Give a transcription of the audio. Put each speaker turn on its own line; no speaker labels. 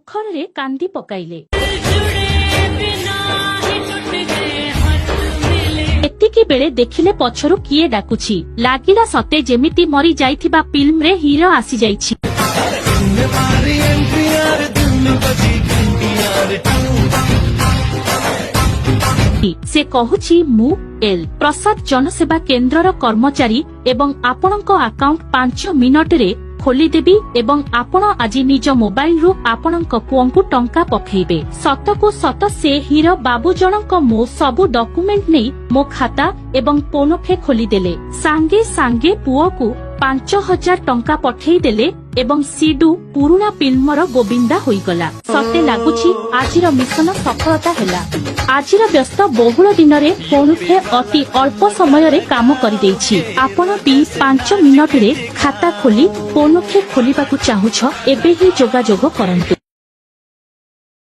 ଅଖରରେ କାନ୍ଦି ପକାଇଲେ। ଏତିକି ବେଳେ ଦେଖିଲେ ପଛରୁ କିଏ ଡାକୁଛି। ଲାଗିଲା ସତେ ଯେମିତି ମରି ଯାଇଥିବା ଫିଲ୍ମରେ ହିରୋ ଆସିଯାଇଛି। ସେ କହୁଛି, ମୁଁ ଏଲ୍ ପ୍ରସାଦ ଜନସେବା କେନ୍ଦ୍ରର କର୍ମଚାରୀ ଏବଂ ଆପଣଙ୍କ ଆକାଉଣ୍ଟ 5 ମିନିଟରେ ଖୋଲିଦେବି ଏବଂ ଆପଣ ଆଜି ନିଜ ମୋବାଇଲରୁ ଆପଣଙ୍କ ପୁଅଙ୍କୁ ଟଙ୍କା ପଠେଇବେ। ସତକୁ ସତ ସେ ହିରୋ ବାବୁ ଜଣଙ୍କ ମୋ ସବୁ ଡକୁମେଣ୍ଟ ନେଇ ମୋ ଖାତା ଏବଂ ଫୋନପେ ଖୋଲିଦେଲେ। ସାଙ୍ଗେ ସାଙ୍ଗେ ପୁଅକୁ 5000 ଟଙ୍କା ପଠେଇଦେଲେ ଏବଂ ସିଡୁ ପୁରୁଣା ଫିଲ୍ମର ଗୋବିନ୍ଦା ହୋଇଗଲା। ସତେ ଲାଗୁଛି ଆଜିର ମିଶନ ସଫଳତା ହେଲା। ଆଜିର ବ୍ୟସ୍ତ ବହୁଳ ଦିନରେ ଫୋନପେ ଅତି ଅଳ୍ପ ସମୟରେ କାମ କରିଦେଇଛି। ଆପଣ ବି 5 ମିନିଟରେ ଖାତା ଖୋଲି ଫୋନପେ ଖୋଲିବାକୁ ଚାହୁଁଛ, ଏବେ ହିଁ ଯୋଗାଯୋଗ କରନ୍ତୁ।